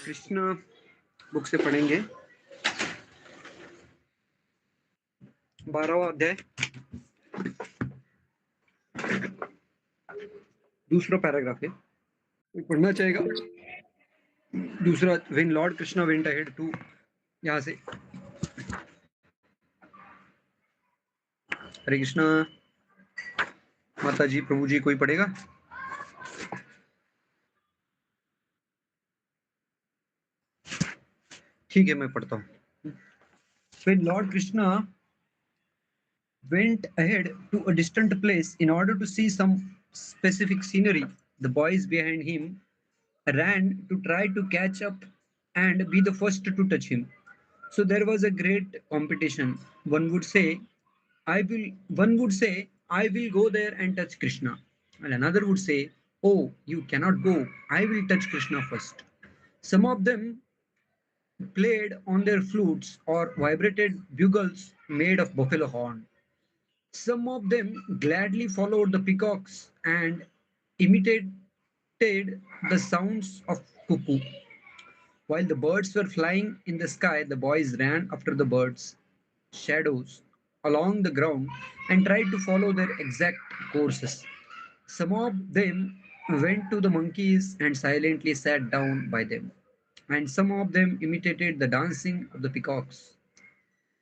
Krishna book से पढ़ेंगे 12वां अध्याय दूसरा पैराग्राफ है। कोई पढ़ना चाहेगा? दूसरा, when Lord Krishna went ahead to, यहाँ से। हरे कृष्णा। माता जी, प्रभु जी, कोई पढ़ेगा? ठीक है, मैं पढ़ता हूँ। When Lord Krishna went ahead to a distant place in order to see some specific scenery, the boys behind him ran to try to catch up and be the first to touch him. So there was a great competition. One would say, I will go there and touch Krishna. And another would say, oh, you cannot go. I will touch Krishna first. Some of them played on their flutes or vibrated bugles made of buffalo horn. Some of them gladly followed the peacocks and imitated the sounds of cuckoo. While the birds were flying in the sky, the boys ran after the birds' shadows along the ground and tried to follow their exact courses. Some of them went to the monkeys and silently sat down by them, and some of them imitated the dancing of the peacocks.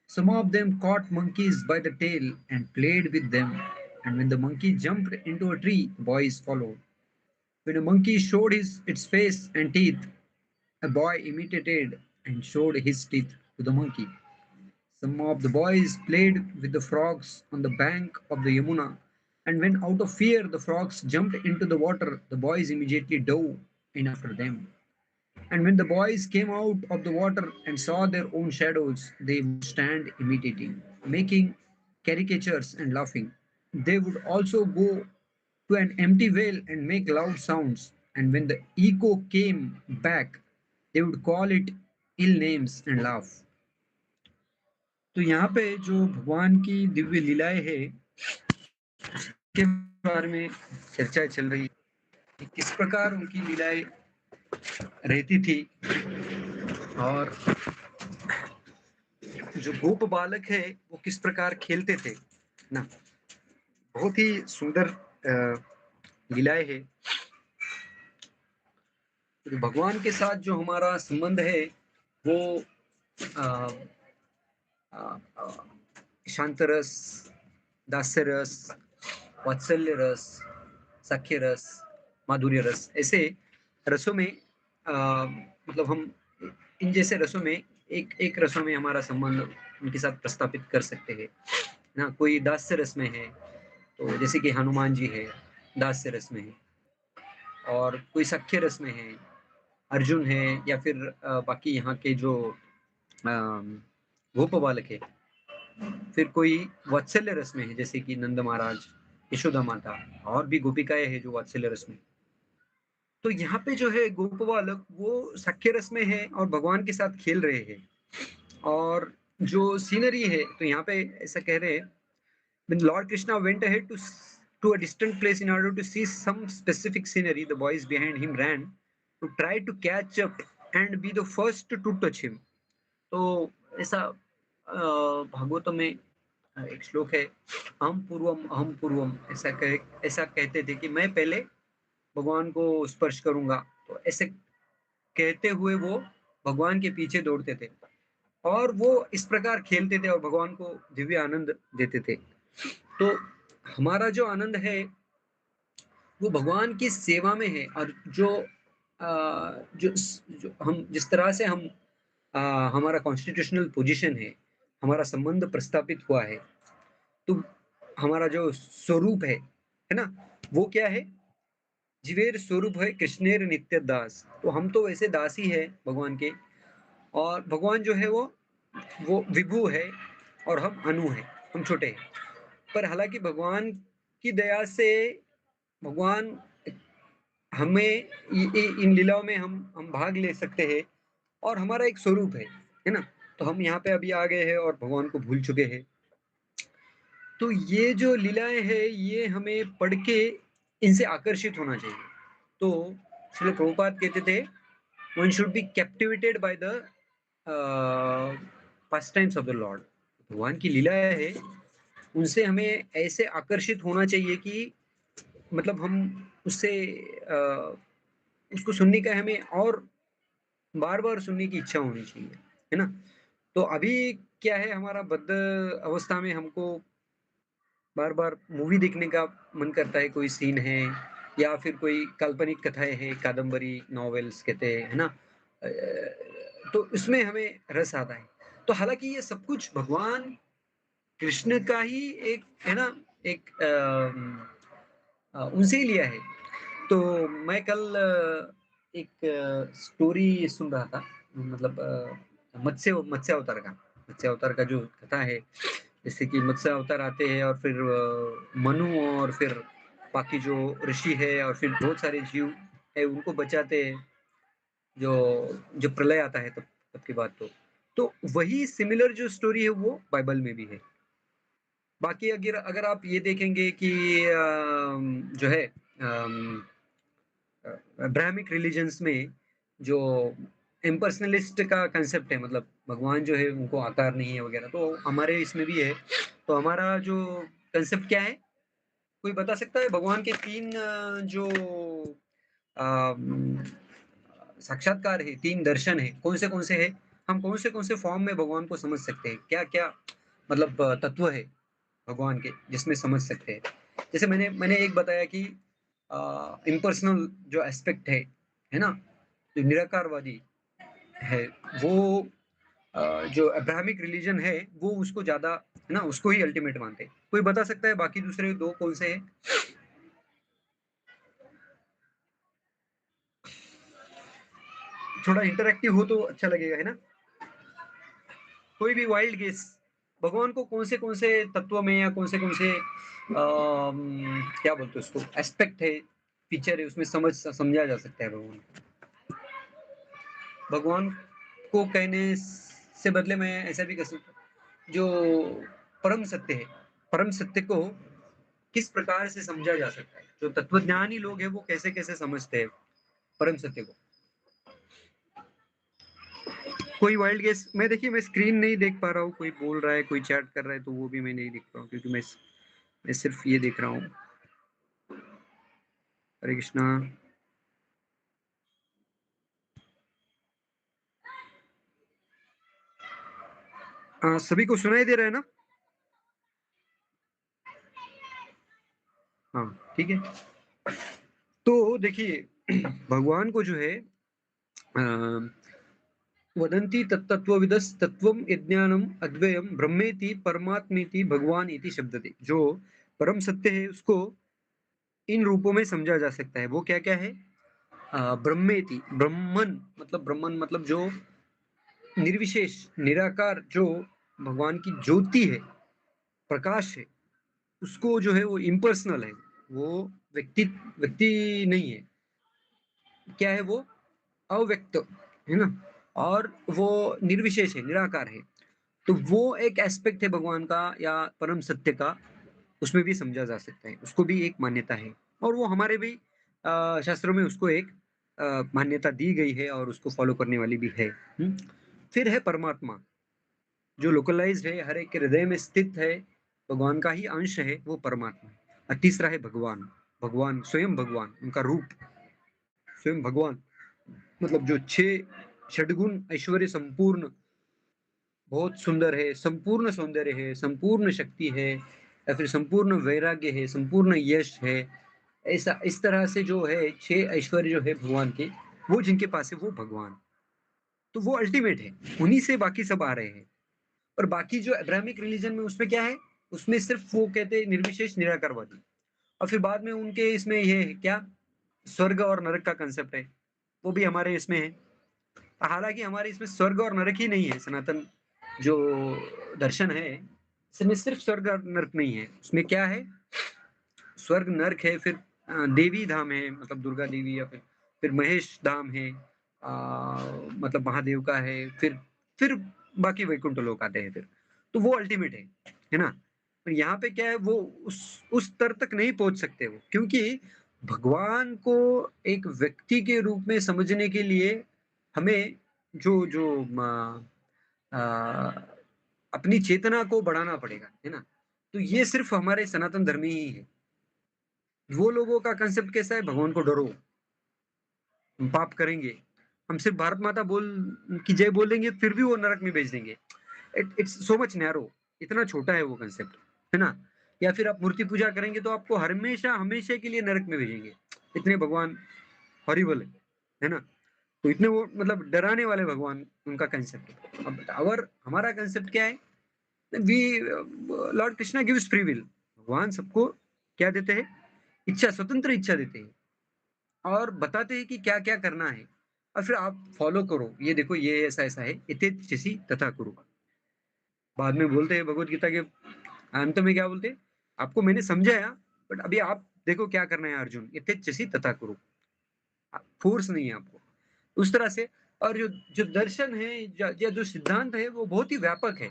Some of them caught monkeys by the tail and played with them, and when the monkey jumped into a tree, the boys followed. When a monkey showed its face and teeth, a boy imitated and showed his teeth to the monkey. Some of the boys played with the frogs on the bank of the Yamuna, and when out of fear the frogs jumped into the water, the boys immediately dove in after them. And when the boys came out of the water and saw their own shadows, they would stand imitating, making caricatures and laughing. They would also go to an empty well and make loud sounds, and when the echo came back, they would call it ill names and laugh. तो यहाँ पे जो भगवान की दिव्य लीलाएं है के बारे में चर्चा चल रही है कि किस प्रकार उनकी लीलाएं रहती थी, और जो गोप बालक है वो किस प्रकार खेलते थे ना। बहुत ही सुंदर लीलाएं है। तो भगवान के साथ जो हमारा संबंध है वो अ, अ, शांत रस, दास्य रस, वात्सल्य रस, सख्य रस, माधुर्य रस, ऐसे रसों में मतलब हम इन जैसे रसों में एक एक रसों में हमारा संबंध उनके साथ प्रस्थापित कर सकते हैं ना। कोई दास्य रस में है, तो जैसे कि हनुमान जी है, दास्य रस में है, और कोई सख्य रस में है, अर्जुन है, या फिर बाकी यहाँ के जो गोप बालक है। फिर कोई वात्सल्य रस में है, जैसे कि नंद महाराज, यशोदा माता, और भी गोपिकाएं हैं जो वात्सल्य रस में। तो यहाँ पे जो है गोप बालक वो सख्य रस में है और भगवान के साथ खेल रहे हैं। और जो सीनरी है, तो यहाँ पे ऐसा कह रहे हैं, when Lord Krishna went ahead to a distant place in order to see some specific scenery, the boys behind him ran to try to catch up and be the first to touch him. तो ऐसा भागवतम में एक श्लोक है, अहम पूर्वम, ऐसा कहते थे कि मैं पहले भगवान को स्पर्श करूंगा। तो ऐसे कहते हुए वो भगवान के पीछे दौड़ते थे और वो इस प्रकार खेलते थे और भगवान को दिव्य आनंद देते थे। तो हमारा जो आनंद है वो भगवान की सेवा में है। और जो हम जिस तरह से हम हमारा कॉन्स्टिट्यूशनल पोजीशन हमारा संबंध प्रस्तापित हुआ है, तो हमारा जो स्वरूप है ना, वो क्या है? जीवेर स्वरूप है कृष्णेर नित्य दास। तो हम तो वैसे दास ही है भगवान के, और भगवान जो है वो विभु है और हम अनु है, हम छोटे हैं। पर हालांकि भगवान की दया से भगवान हमें इन लीलाओं में हम भाग ले सकते हैं, और हमारा एक स्वरूप है ना। तो हम यहाँ पे अभी आ गए हैं और भगवान को भूल चुके हैं। तो ये जो लीलाएं हैं ये हमें पढ़ के इनसे आकर्षित होना चाहिए। तो श्रील प्रभुपाद कहते थे one should be captivated by the pastimes of the Lord. भगवान की लीला है, उनसे हमें ऐसे आकर्षित होना चाहिए कि मतलब हम उससे उसको सुनने का हमें और बार-बार सुनने की इच्छा होनी चाहिए, है ना? तो अभी क्या है, हमारा बद्ध अवस्था में हमको बार-बार मूवी देखने का मन करता है, कोई सीन है या फिर कोई काल्पनिक कथाएँ हैं, कादम्बरी, नॉवेल्स कहते हैं, है ना? तो इसमें हमें रस आता है। तो हालाँकि ये सब कुछ भगवान कृष्ण का ही एक है ना, एक उनसे ही लिया है। तो मैं कल एक स्टोरी सुन रहा था, मतलब मत्स्य मत्स्य अवतार का। मत्स्य अवतार का जो कथा है, जैसे कि मत्स्य अवतार आते हैं और फिर मनु और फिर बाकी जो ऋषि है और फिर बहुत सारे जीव है उनको बचाते हैं, जो जब प्रलय आता है तब तब की बात तो। तो वही सिमिलर जो स्टोरी है वो बाइबल में भी है। बाकी अगर अगर आप ये देखेंगे कि जो है ब्राह्मिक रिलीजन्स में जो इम्पर्सनलिस्ट का कांसेप्ट है, मतलब भगवान जो है उनको आकार नहीं है वगैरह, तो हमारे इसमें भी है। तो हमारा जो कांसेप्ट क्या है, कोई बता सकता है? भगवान के 3 जो अम, साक्षात्कार है, 3 दर्शन है, कौन से हैं? हम कौन से फॉर्म में भगवान को समझ सकते हैं? क्या-क्या मतलब तत्व है भगवान के जिसमें समझ सकते हैं? जैसे मैंने मैंने एक बताया कि इम्पर्सनल जो एस्पेक्ट है ना? जो निराकारवादी है, वो जो अब्राहमिक रिलीजन है, वो उसको ज़्यादा है ना, उसको ही अल्टीमेट मानते हैं। कोई बता सकता है बाकी दूसरे 2 कौन से हैं? थोड़ा इंटरैक्टिव हो तो अच्छा लगेगा, है ना? कोई भी वाइल्ड गेस, भगवान को कौन से तत्व में या कौन से क्या बोलते हैं उसको, एस्पेक्ट है, फीचर है, उसमें समझा जा सकता है भगवान को। भगवान को कहने से बदले मैं ऐसा भी कह सकता हूँ, जो परम सत्य है, परम सत्य को किस प्रकार से समझा जा सकता है? जो तत्वज्ञानी लोग हैं वो कैसे-कैसे समझते हैं परम सत्य को? कोई वाइल्ड गेस? मैं देखिए मैं स्क्रीन नहीं देख पा रहा हूँ, कोई बोल रहा है, कोई चैट कर रहा है तो वो भी मैं नहीं देख रहा हूँ, क्योंकि मैं सिर्फ़ ये देख रहा हूँ। हरे कृष्णा। सभी को सुनाई दे रहा है ना? हाँ, ठीक है। तो देखिए भगवान को जो है अ, वदन्ति तत्तत्त्वविदस्तत्त्वं यज्ञानम् अद्वयं ब्रह्मेति परमात्मेति भगवान इति शब्दते। जो परम सत्य है उसको इन रूपों में समझा जा सकता है। वो क्या-क्या है? ब्रह्मेति, ब्रह्मन मतलब जो निर्विशेष, निराकार, जो भगवान की ज्योति है, प्रकाश है, उसको जो है वो इम्पर्सनल है। वो व्यक्ति व्यक्ति नहीं है। क्या है वो? अव्यक्त, है ना? और वो निर्विशेष है, निराकार है। तो वो एक एस्पेक्ट है भगवान का या परम सत्य का, उसमें भी समझा जा सकता है। उसको भी एक मान्यता है और वो हमारे भी शास्त्रों में उसको एक मान्यता दी गई है और उसको फॉलो करने वाली भी है। हुँ? फिर है परमात्मा, जो लोकलाइज़्ड है, हर एक के हृदय में स्थित है, भगवान का ही अंश है, वो परमात्मा है। और तीसरा है भगवान, भगवान स्वयं भगवान, उनका रूप स्वयं भगवान, मतलब जो 6 षड्गुण ऐश्वर्य संपूर्ण, बहुत सुंदर है, संपूर्ण सौंदर्य है, संपूर्ण शक्ति है या फिर संपूर्ण वैराग्य है, संपूर्ण यश है। ऐसा इस तरह से जो है 6 ऐश्वर्य जो है भगवान के, वो जिनके पास है वो भगवान। तो वो अल्टीमेट है, उन्हीं से बाकी सब आ रहे हैं। और बाकी जो अब्राहमिक रिलीजन में उसमें क्या है? उसमें सिर्फ़ वो कहते हैं निर्विशेष निराकारवादी। और फिर बाद में उनके इसमें ये है क्या? स्वर्ग और नरक का कांसेप्ट है, वो भी हमारे इसमें है। हालाँकि हमारे इसमें स्वर्ग और नरक ही नहीं है, सनातन जो दर्शन है, इसमें सिर्फ़ स्वर्ग और नरक नहीं है। उसमें क्या है? स्वर्ग, नर्क है, फिर देवी धाम है, मतलब दुर्गा देवी या फिर महेश धाम है, मतलब महादेव का है, फिर बाकी वैकुंठ लोक आते हैं फिर। तो वो अल्टीमेट है ना? पर यहाँ पे क्या है, वो उस स्तर तक नहीं पहुँच सकते वो, क्योंकि भगवान को एक व्यक्ति के रूप में समझने के लिए हमें जो जो अ, अपनी चेतना को बढ़ाना पड़ेगा, है ना? तो ये सिर्फ़ हमारे सनातन धर्म में ही है। वो लोगों का कांसेप्ट कैसा है, भगवान को डरो, हम पाप करेंगे। हम सिर्फ़ भारत माता की जय बोलेंगे फिर भी वो नरक में भेज देंगे। इट्स सो मच नैरो, इतना छोटा है वो कांसेप्ट, है ना? या फिर आप मूर्ति पूजा करेंगे तो आपको हमेशा हमेशा के लिए नरक में भेजेंगे। इतने भगवान हॉरिबल है ना? तो इतने वो मतलब डराने वाले भगवान उनका कांसेप्ट है। अब और हमारा कांसेप्ट क्या है? We Lord Krishna gives free will. भगवान सबको क्या देते हैं? इच्छा, स्वतंत्र इच्छा देते हैं और बताते हैं कि क्या-क्या करना है और फिर आप फॉलो करो। ये देखो ये ऐसा-ऐसा है, इति तथा कुरु। बाद में बोलते हैं भगवत गीता के अंत में क्या बोलते हैं? आपको मैंने समझाया बट अभी आप देखो क्या करना है अर्जुन, यथेच्छसि तथा कुरु। फोर्स नहीं है आपको। उस तरह से और जो जो दर्शन है या जो सिद्धांत है वो बहुत ही व्यापक है।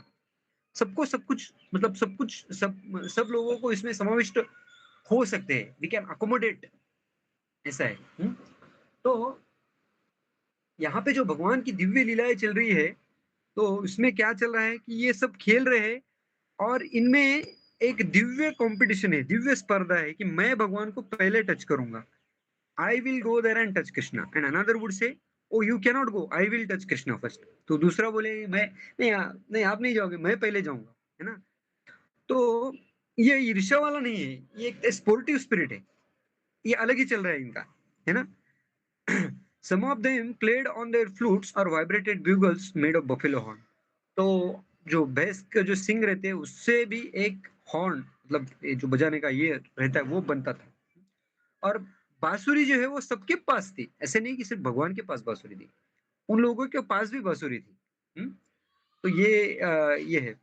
सबको सब कुछ मतलब सब कुछ सब लोगों को इसमें समाविष्ट हो सकते हैं। वी कैन अकोमोडेट ऐसा है। तो यहाँ पे जो भगवान की दिव्य लीलाएँ चल रही है, तो इसमें क्या चल रहा है कि ये सब खेल रहे हैं और इनमें एक दिव्य कॉम्पिटिशन है, दिव्य स्पर्धा है कि मैं भगवान को पहले टच करूँगा। I will go there and touch Krishna and another would say oh you can not go, I will touch Krishna first. तो दूसरा बोले मैं नहीं नहीं आप नहीं जाओगे, मैं पहले जाऊँगा, है ना? तो ये ईर्ष्या वाला नहीं है, ये एक स्पोर्टिव स्पिरिट है। ये अलग ही चल रहा है इनका, है ना? Some of them played on their flutes or vibrated bugles made of buffalo horn. तो जो भैंस का जो सींग रहते हैं उससे भी एक हॉर्न मतलब ये जो बजाने का ये रहता है वो बनता था और बांसुरी जो है वो सबके पास थी। ऐसे नहीं कि सिर्फ भगवान के पास बांसुरी थी। उन लोगों के पास भी बांसुरी थी। हुँ? तो ये है।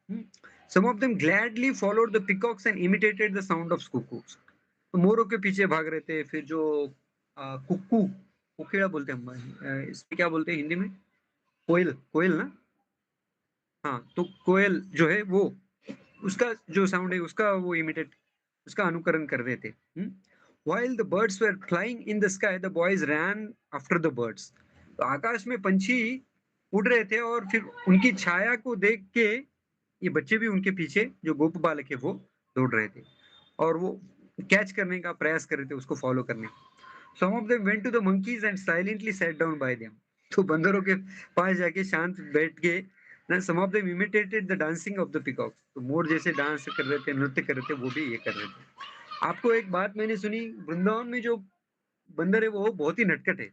Some of them gladly followed the peacocks and imitated the sound of cuckoos. तो मोरों के पीछे भाग रहे थे। फिर जो कुक्कू, कोकिला बोलते हैं हम इसमें क्या बोलते हैं हिंदी में? कोयल, कोयल ना? हाँ, तो कोयल जो है वो उसका जो साउंड है उसका वो इमिटेट उसका अनुकरण कर रहे थे। While the birds were flying in the sky, the boys ran after the birds. तो आकाश में पंछी उड़ रहे थे और फिर उनकी छाया को देख के ये बच्चे भी उनके पीछे जो गोप बालक है वो दौड़ रहे थे और वो कैच करने का प्रयास कर रहे थे उसको फॉलो करने का। Some of them went to the monkeys and silently sat down by them. तो बंदरों के पास जाके शांत बैठ के ना some of them imitated the dancing of the peacock. तो मोर जैसे डांस कर रहे थे, नृत्य कर रहे थे, वो भी ये कर रहे थे। आपको एक बात मैंने सुनी, वृंदावन में जो बंदर है वो बहुत ही नटखट है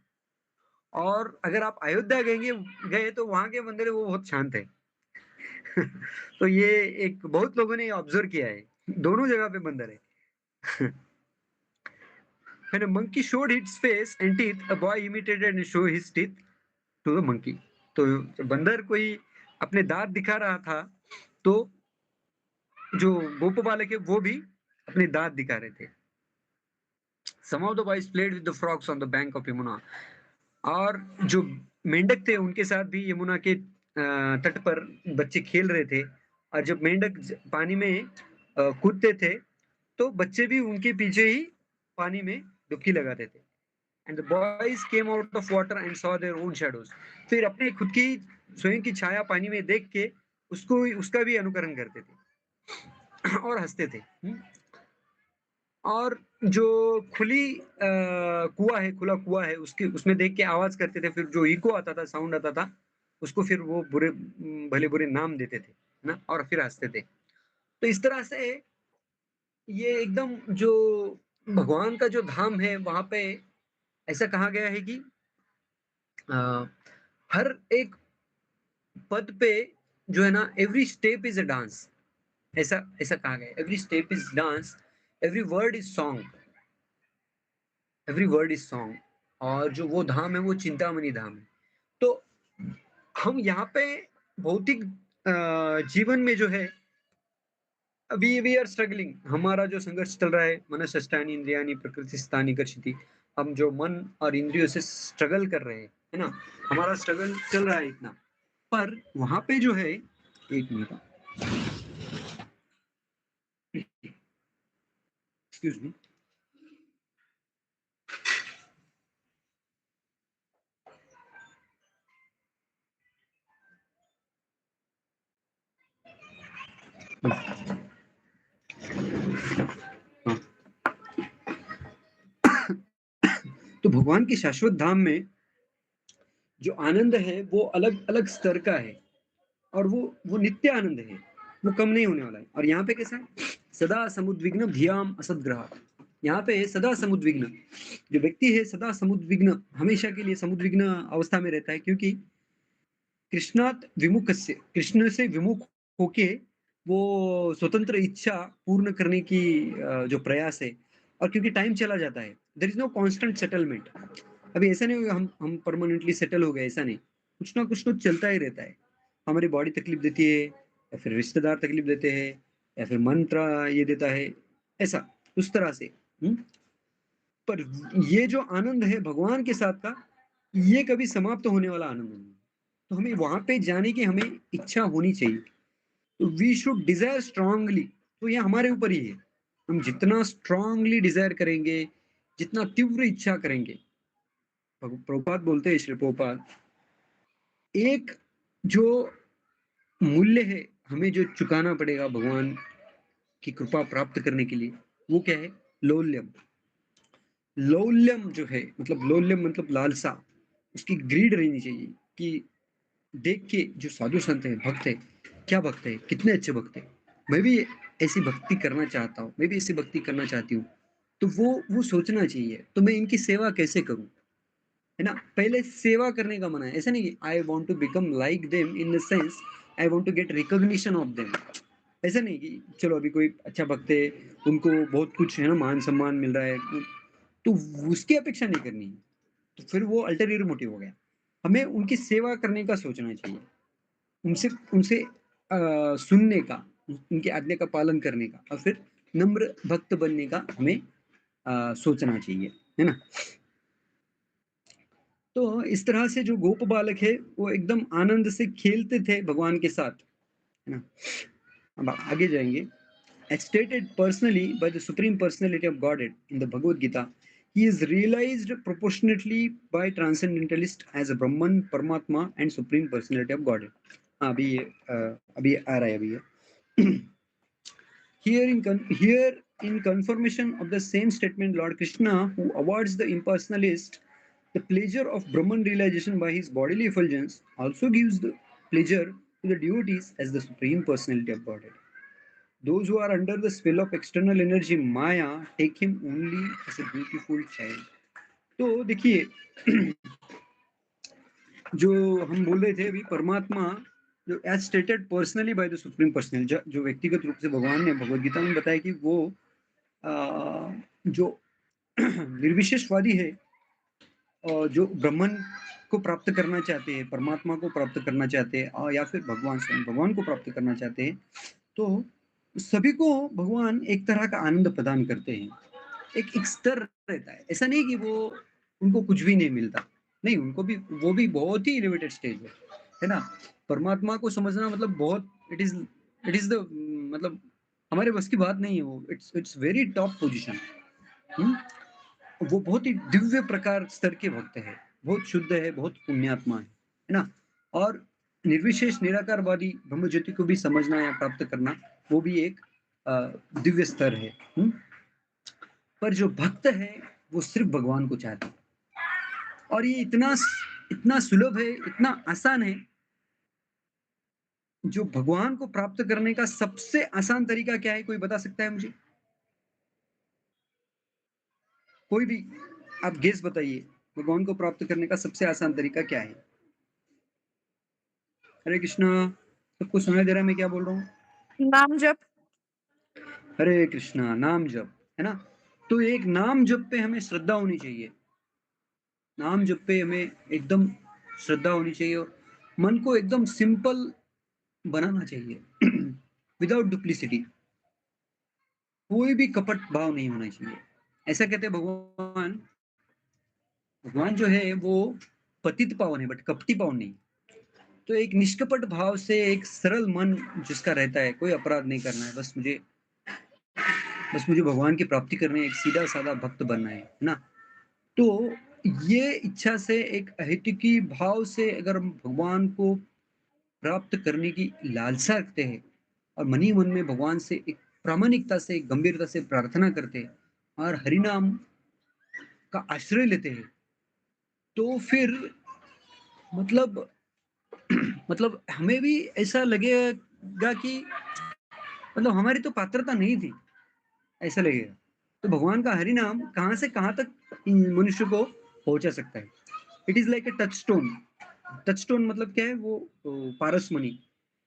और अगर आप अयोध्या गए तो वहाँ के बंदर है वो बहुत शांत है। तो ये एक बहुत लोगों ने ऑब्जर्व किया है, दोनों जगह पे बंदर है। When a monkey showed its face and teeth, a boy imitated and showed his teeth to the monkey. तो बंदर कोई अपने दांत दिखा रहा था, तो जो गोप बालक है वो भी अपने दांत दिखा रहे थे। Some of the boys played with the frogs on the bank of Yamuna. और जो मेंढक थे उनके साथ भी यमुना के तट पर बच्चे खेल रहे थे और जब मेंढक पानी में कूदते थे तो बच्चे भी उनके पीछे ही पानी में डुबकी लगाते थे। And the boys came out of water and saw their own shadows. फिर अपने खुद की स्वयं की छाया पानी में देख के उसको उसका भी अनुकरण करते थे और हंसते थे। और जो कुआँ है, खुला कुआँ है, उसकी उसमें देख के आवाज़ करते थे, फिर जो इको आता था, साउंड आता था, उसको फिर वो भले-बुरे नाम देते थे, है ना? और फिर हँसते थे। तो इस तरह से ये एकदम जो भगवान का जो धाम है, वहाँ पे ऐसा कहा गया है कि अ, हर एक पद पे जो है ना, every step is a dance. ऐसा ऐसा कहा गया है, every step is dance, every word is song. Every word is song और जो वो धाम है वो चिंतामणि धाम है। तो हम यहाँ पे भौतिक जीवन में जो है अभी वी आर स्ट्रगलिंग, हमारा जो संघर्ष चल रहा है मनसष्टानि इंद्रियाणि प्रकृतिस्थानि कर्षति। हम जो मन और इंद्रियों से स्ट्रगल कर रहे हैं, है ना? हमारा स्ट्रगल चल रहा है इतना। पर वहाँ पे जो है एक मिनट एक्सक्यूज मी। हाँ। तो भगवान के शाश्वत धाम में जो आनंद है वो अलग अलग स्तर का है, और वो नित्य आनंद है, वो कम नहीं होने वाला है। और यहाँ पे कैसा है, सदा समुद्विग्न धियाम असद्ग्रह। यहाँ पे सदा समुद्विग्न, जो व्यक्ति है सदा समुद्विग्न, हमेशा के लिए समुद्विग्न अवस्था में रहता है, क्योंकि कृष्णात विमुख से, कृष्ण से विमुख होके वो स्वतंत्र इच्छा पूर्ण करने की जो प्रयास है, और क्योंकि टाइम चला जाता है, there is no constant settlement. अभी ऐसा नहीं होगा हम परमानेंटली सेटल हो गए, ऐसा नहीं, कुछ ना कुछ तो चलता ही रहता है। हमारी बॉडी तकलीफ देती है, या फिर रिश्तेदार तकलीफ देते हैं, या फिर मंत्र ये देता है, ऐसा उस तरह से। हम्म? पर ये जो आनंद है भगवान के साथ का, ये कभी समाप्त होने वाला आनंद नहीं है। तो हमें वहां पे जाने की हमें इच्छा होनी चाहिए। तो वी शुड डिजायर स्ट्रांगली। तो ये हमारे ऊपर ही है, हम जितना स्ट्रांगली डिजायर करेंगे, जितना तीव्र इच्छा करेंगे। प्रभुपाद बोलते हैं, श्री प्रभुपाद, एक जो मूल्य है हमें जो चुकाना पड़ेगा भगवान की कृपा प्राप्त करने के लिए, वो क्या है, लौल्यम। लौल्यम जो है, मतलब लौल्यम मतलब लालसा, उसकी ग्रीड रहनी चाहिए कि देख के जो साधु संत है, भक्त है, क्या भक्त है, कितने अच्छे भक्त है, मैं भी ऐसी भक्ति करना चाहता हूँ, मैं भी ऐसी भक्ति करना चाहती हूँ। तो वो सोचना चाहिए, तो मैं इनकी सेवा कैसे करूँ, है ना। पहले सेवा करने का मना है, ऐसा नहीं कि I want to become like them, in the sense I want to get recognition of them. ऐसा नहीं कि चलो अभी कोई अच्छा भक्त है, उनको बहुत कुछ है ना, मान सम्मान मिल रहा है, तो उसकी अपेक्षा नहीं करनी है। तो फिर वो अल्टरनेटिव मोटिव हो गया। हमें उनकी सेवा करने का सोचना चाहिए, उनसे उनसे सुनने का, उनकी आज्ञा का पालन करने का, और फिर नम्र भक्त बनने का हमें सोचना चाहिए, है ना। तो इस तरह से जो गोप बालक है वो एकदम आनंद से खेलते थे भगवान के साथ, है ना। अब आगे जाएंगे। As stated personally by the Supreme Personality of Godhead in the Bhagavad Gita, he is realized proportionately by transcendentalists as a Brahman, Paramatma, and Supreme Personality of Godhead. हाँ, अभी आ रहा है अभी ये। Here in confirmation of the same statement, Lord Krishna, who awards the impersonalist the pleasure of Brahman realization by his bodily effulgence, also gives the pleasure to the devotees as the Supreme Personality of Godhead. Those who are under the spell of external energy Maya take him only as a beautiful child. तो देखिए, जो हम बोल रहे थे अभी, परमात्मा जो as stated personally by the supreme personal, जो व्यक्तिगत रूप से भगवान ने भगवत गीता में बताया कि वो जो निर्विशेषवादी है, जो ब्रह्मन को प्राप्त करना चाहते हैं, परमात्मा को प्राप्त करना चाहते हैं, या फिर भगवान स्वयं भगवान को प्राप्त करना चाहते हैं, तो सभी को भगवान एक तरह का आनंद प्रदान करते हैं। एक स्तर रहता है, ऐसा नहीं कि वो उनको कुछ भी नहीं मिलता, नहीं, उनको भी, वो भी बहुत ही एलिवेटेड स्टेज है ना। परमात्मा को समझना मतलब बहुत, इट इज द, मतलब हमारे बस की बात नहीं है वो, इट्स वेरी टॉप पोजीशन। वो बहुत ही दिव्य प्रकार स्तर के भक्त है, बहुत शुद्ध है, बहुत पुण्यात्मा है ना। और निर्विशेष निराकारवादी ब्रह्म ज्योति को भी समझना या प्राप्त करना, वो भी एक दिव्य स्तर है। पर जो भक्त है वो सिर्फ भगवान को चाहता है, और ये इतना इतना सुलभ है, इतना आसान है। जो भगवान को प्राप्त करने का सबसे आसान तरीका क्या है, कोई बता सकता है मुझे? कोई भी आप गेस बताइए, भगवान को प्राप्त करने का सबसे आसान तरीका क्या है? हरे कृष्णा, सबको सुनाई दे रहा है मैं क्या बोल रहा हूँ? नाम जप। हरे कृष्णा, नाम जप, है ना। तो एक नाम जप पे हमें श्रद्धा होनी चाहिए, नाम जप पे हमें एकदम श्रद्धा होनी चाहिए, और मन को एकदम सिंपल बनाना चाहिए, विदाउट डुप्लीसिटी, कोई भी कपट भाव नहीं होना चाहिए। ऐसा कहते हैं भगवान, भगवान जो है वो पतित पावन है, बट कपटी पावन नहीं। तो एक निष्कपट भाव से, एक सरल मन जिसका रहता है, कोई अपराध नहीं करना है, बस मुझे भगवान की प्राप्ति करनी है, एक सीधा साधा भक्त बनना है ना। तो ये इच्छा से, एक अहेतुकी भाव से अगर हम भगवान को प्राप्त करने की लालसा रखते हैं, और मन ही मन में भगवान से एक प्रामाणिकता से, गंभीरता से प्रार्थना करते हैं और हरिनाम का आश्रय लेते हैं, तो फिर मतलब मतलब हमें भी ऐसा लगेगा कि मतलब हमारी तो पात्रता नहीं थी, ऐसा लगेगा। तो भगवान का हरि नाम कहाँ से कहाँ तक मनुष्य को पहुंचा सकता है। It is like a touch stone. Touch stone मतलब क्या है? वो पारस मणि,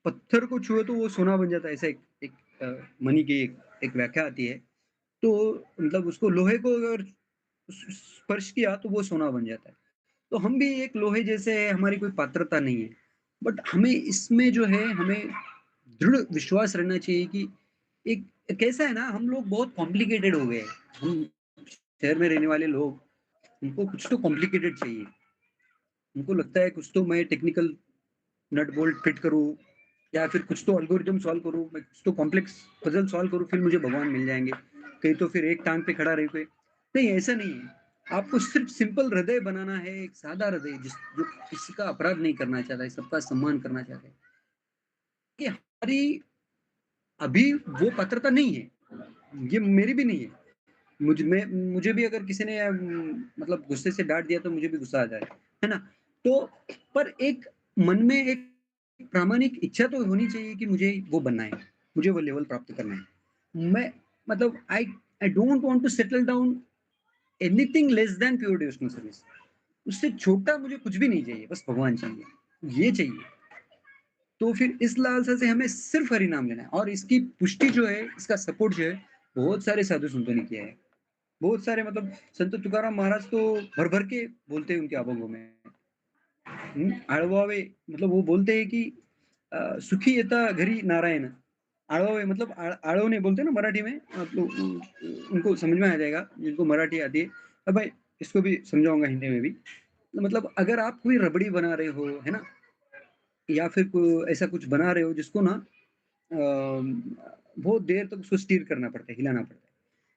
पत्थर को छुए तो वो सोना बन जाता है, ऐसा एक मणि की एक व्याख्या आती है। तो मतलब उसको लोहे को अगर स्पर्श किया तो वो सोना बन जाता है। तो हम भी एक लोहे जैसे है, हमारी कोई पात्रता नहीं है, बट हमें इसमें जो है हमें दृढ़ विश्वास रहना चाहिए कि एक कैसा है ना, हम लोग बहुत कॉम्प्लिकेटेड हो गए हैं। हम शहर में रहने वाले लोग, उनको कुछ तो कॉम्प्लिकेटेड चाहिए। उनको लगता है कुछ तो मैं टेक्निकल नट बोल्ट फिट करूँ या फिर कुछ तो एल्गोरिदम सॉल्व करूँ, मैं कुछ तो कॉम्प्लेक्स पजल सॉल्व करूँ, फिर मुझे भगवान मिल जाएँगे। कहीं तो फिर एक टाँग पे खड़ा रह के नहीं, ऐसा नहीं है। आपको सिर्फ़ सिंपल हृदय बनाना है, एक सादा हृदय जो किसी का अपराध नहीं करना चाहता है, सबका सम्मान करना चाहता है। कि हमारी अभी वो पात्रता नहीं है, ये मेरी भी नहीं है। मुझे भी अगर किसी ने मतलब गुस्से से डाँट दिया तो मुझे भी गुस्सा आ जाए, है ना? तो पर एक मन में एक प्रामाणिक इच्छा तो होनी चाहिए कि मुझे वो बनना है, मुझे वो लेवल प्राप्त करना है। मैं मतलब I don't want to settle down anything less than pure devotional service. उससे छोटा मुझे कुछ भी नहीं चाहिए, बस भगवान चाहिए, ये चाहिए। तो फिर इस लालसा से हमें सिर्फ़ हरि नाम लेना है और इसकी पुष्टि जो है, इसका सपोर्ट जो है, बहुत सारे साधु-संतों ने किया है। बहुत सारे मतलब संत तुकाराम महाराज तो भर-भर के बोलते हैं उनके आबों में। आळवावे मतलब वो बोलते हैं कि सुखी येता घरी नारायण। आळवावे मतलब आळवणे बोलते हैं ना मराठी में, आप लोग उनको समझ में आ जाएगा, जिनको मराठी आती है। अब मैं इसको भी समझाऊँगा हिंदी में भी। मतलब अगर आप कोई रबड़ी बना रहे हो, है ना? या फिर ऐसा कुछ बना रहे हो जिसको ना बहुत देर तक उसको स्टीर करना पड़ता है, हिलाना पड़ता है।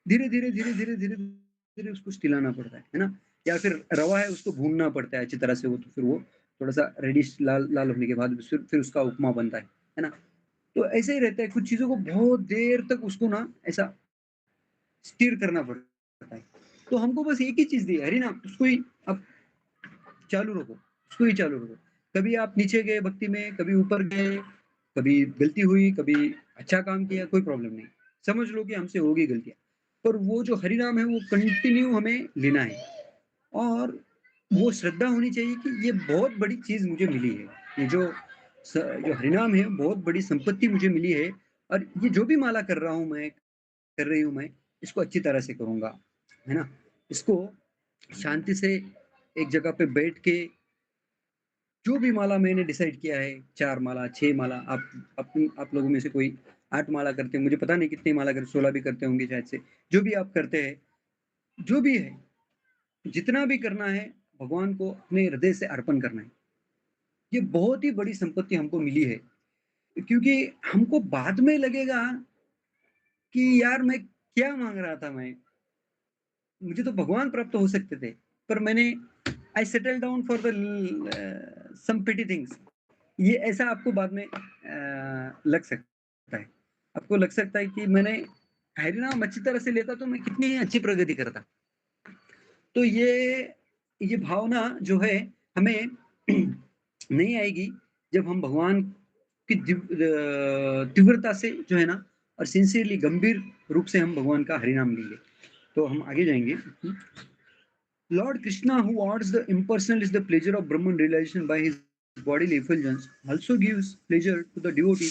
धीरे-धीरे, धीरे-धीरे, धीरे-धीरे उसको हिलाना पड़ता है ना? या फिर रवा है उसको भूनना पड़ता है अच्छी तरह से, वो तो फिर वो थोड़ा-सा रेडिश लाल लाल होने के बाद फिर उसका उपमा बनता है ना? तो ऐसे ही रहता है, कुछ चीज़ों को बहुत देर तक उसको ना ऐसा स्टीर करना पड़ता है। तो हमको बस एक ही चीज़ दी है, हरि नाम, उसको ही आप चालू रखो, उसको ही चालू रखो। कभी आप नीचे गए भक्ति में, कभी ऊपर गए, कभी गलती हुई, कभी अच्छा काम किया, कोई प्रॉब्लम नहीं। समझ लो कि हमसे होगी गलतियाँ। पर वो जो हरि नाम है वो कंटिन्यू हमें लेना है और वो श्रद्धा होनी चाहिए कि ये बहुत बड़ी चीज़ मुझे मिली है। ये जो हरिनाम है बहुत बड़ी संपत्ति मुझे मिली है और ये जो भी माला कर रहा हूँ मैं, कर रही हूँ मैं, इसको अच्छी तरह से करूँगा, है ना? इसको शांति से एक जगह पे बैठ के जो भी माला मैंने डिसाइड किया है, 4 माला, 6 माला, आप लोगों में से कोई 8 माला करते हैं, मुझे पता नहीं कितनी माला करते, 16 भी करते होंगे शायद से। जो भी आप करते हैं, जो भी है, जितना भी करना है, भगवान को अपने हृदय से अर्पण करना है। ये बहुत ही बड़ी संपत्ति हमको मिली है, क्योंकि हमको बाद में लगेगा कि यार मैं क्या माँग रहा था मैं? मुझे तो भगवान प्राप्त हो सकते थे, पर मैंने I settle down for the some petty things. ये ऐसा आपको बाद में लग सकता है। आपको लग सकता है कि मैंने हरिनाम अच्छी तरह से लेता तो मैं कितनी अच्छी प्रगति करता। तो ये भावना जो है हमें नहीं आएगी जब हम भगवान की तीव्रता से जो है ना और सिंसियरली गंभीर रूप से हम भगवान का हरिनाम लेंगे। तो हम आगे जाएँगे। Lord Krishna, who orders the impersonal is the pleasure of Brahman realization by his bodily effulgence, also gives pleasure to the devotee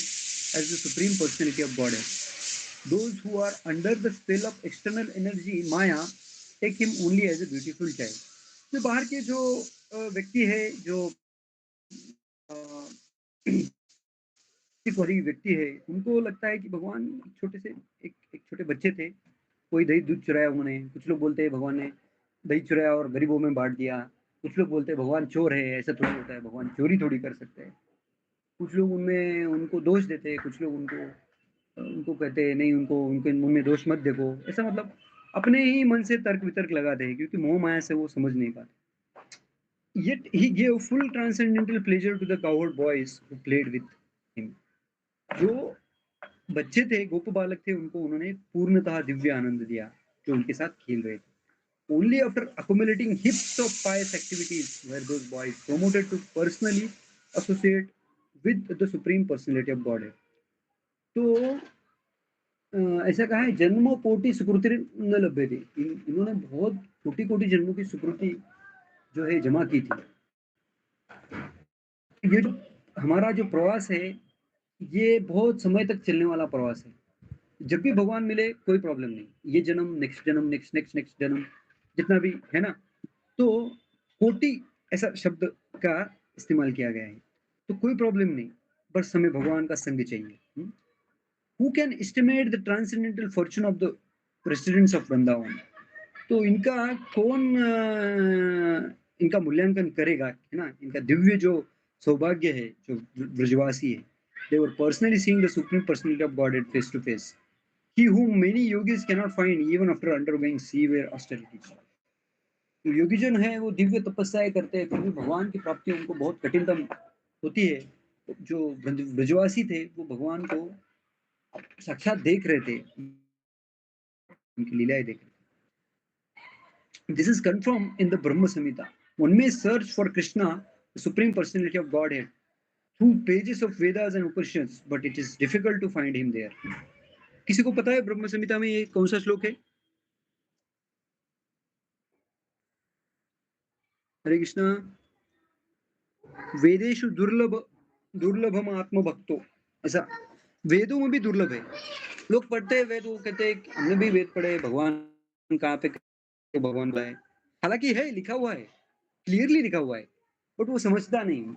as the supreme personality of Godhead. Those who are under the spell of external energy, Maya, take him only as a beautiful child. जो बाहर के जो व्यक्ति है, जो कोई व्यक्ति है, उनको लगता है कि भगवान छोटे से एक छोटे बच्चे थे, कोई दही दूध चुराया उन्होंने, कुछ लोग बोलते हैं भगवान ने दही चुराया और गरीबों में बाँट दिया, कुछ लोग बोलते हैं भगवान चोर है, ऐसा थोड़ी होता है, भगवान चोरी थोड़ी कर सकते हैं। कुछ लोग उनमें उनको दोष देते हैं, कुछ लोग उनको कहते हैं नहीं, उनको उनके मुँह में दोष मत देखो, ऐसा मतलब अपने ही मन से तर्क-वितर्क लगाते हैं क्योंकि मोह-माया से वो समझ नहीं पाते। Yet he gave full transcendental pleasure to the cowherd boys who played with him. जो बच्चे थे, गोप बालक थे, उनको उन्होंने पूर्णतः दिव्य आनंद दिया, जो उनके साथ खेल रहे थे। Only after accumulating heaps of pious activities were those boys promoted to personally associate with the Supreme Personality of Godhead. तो ऐसा कहा है जन्मों कोटि सुकृति न लभ्यते। इन्होंने बहुत कोटि-कोटि जन्मों की सुकृति जो है जमा की थी। ये जो हमारा जो प्रवास है, ये बहुत समय तक चलने वाला प्रवास है। जब भी भगवान मिले कोई प्रॉब्लम नहीं। ये जन्म, नेक्स्ट जन्म, नेक्स्ट नेक्स्ट नेक्स्ट जन्म, जितना भी है ना? तो कोटि ऐसा शब्द का इस्तेमाल किया गया है। तो कोई प्रॉब्लम नहीं, बस हमें भगवान का संग चाहिए। Who can estimate the transcendental fortune of the residents of Vrindavan? तो इनका कौन इनका मूल्यांकन करेगा, है ना? इनका दिव्य जो सौभाग्य है, जो ब्रजवासी है, they were personally seeing the supreme personality of Godhead face to face. He whom many yogis cannot find even after undergoing severe austerities. तो योगीजन है वो दिव्य तपस्याएं करते हैं, फिर भी भगवान की प्राप्ति उनको बहुत कठिनतम होती है। जो ब्रजवासी थे वो भगवान को साक्षात देख रहे थे, उनकी लीलाएं देख रहे थे। This is confirmed in the Brahma Samhita. One may search for Krishna, the supreme personality of Godhead, through pages of Vedas and Upanishads, but it is difficult to find him there. किसी को पता है ब्रह्म संहिता में ये कौन सा श्लोक है? हरे कृष्णा। वेदेषु दुर्लभम आत्मभक्तो, ऐसा वेदों में भी दुर्लभ है। लोग पढ़ते हैं वेद, वो कहते हैं हमने भी वेद पढ़े, भगवान कहाँ पे भगवान है, हालांकि है लिखा हुआ है, क्लियरली लिखा हुआ है, बट वो समझता नहीं,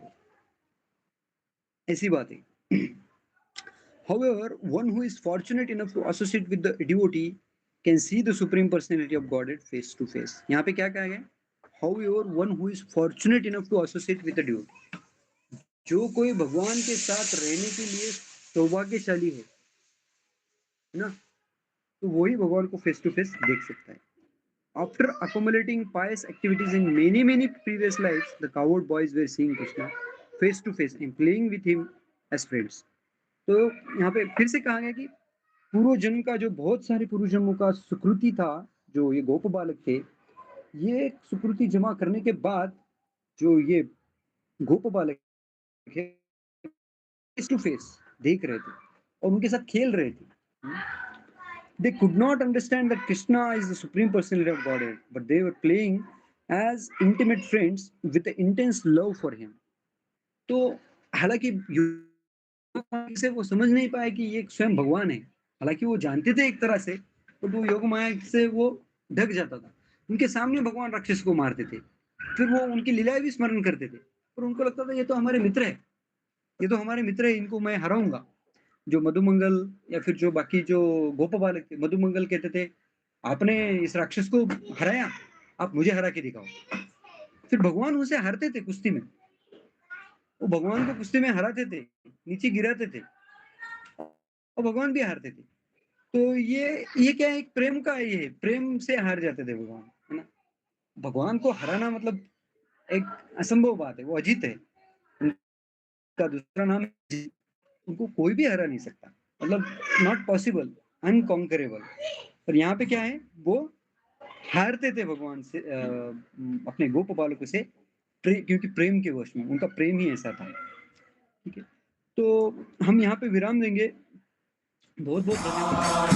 ऐसी बात है। However, one who is fortunate enough to associate with the devotee can see the supreme personality of Godhead face to face. यहाँ पे क्या कहा गया? However, one who is fortunate enough to associate with the devotee, जो कोई भगवान के साथ रहने के लिए सौभाग्यशाली है ना, तो वही भगवान को फेस टू फेस देख सकता है। After accumulating pious activities in many previous lives, the cowherd boys were seeing Krishna face to face and playing with him as friends. तो यहाँ पे फिर से कहा गया कि पूर्व जन्म का जो बहुत सारे पूर्व जन्मों का सुकृति था, जो ये गोप बालक थे, ये सुकृति जमा करने के बाद जो ये गोप बालक है फेस टू फेस देख रहे थे और उनके साथ खेल रहे थे। They could not understand that Krishna is the supreme personality of Godhead, but they were playing as intimate friends with an intense love for him. तो हालांकि से वो समझ नहीं पाए कि ये स्वयं भगवान है, हालांकि वो जानते थे एक तरह से, बट वो योग माया से वो ढक जाता था। उनके सामने भगवान राक्षस को मारते थे, फिर वो उनकी लीलाएं भी स्मरण करते थे, पर उनको लगता था ये तो हमारे मित्र है, ये तो हमारे मित्र है, इनको मैं हराऊंगा। जो मधुमंगल या फिर जो बाकी जो गोप बालक थे, मधुमंगल कहते थे आपने इस राक्षस को हराया, आप मुझे हरा के दिखाओ। फिर भगवान उनसे हारते थे कुश्ती में, वो भगवान को कुश्ती में हराते थे, नीचे गिराते थे और भगवान भी हारते थे। तो ये क्या है, एक प्रेम का ये प्रेम से हार जाते थे भगवान, है ना? भगवान को हराना मतलब एक असंभव बात है, वो अजीत है, उनका दूसरा नाम है अजीत। उनको कोई भी हरा नहीं सकता, मतलब नॉट पॉसिबल, अनकॉन्करेबल। पर यहाँ पे क्या है, वो हारते थे भगवान से, अपने गोप बालकों से, क्योंकि प्रेम के वश में, उनका प्रेम ही ऐसा था। ठीक है, तो हम यहाँ पे विराम देंगे। बहुत बहुत धन्यवाद।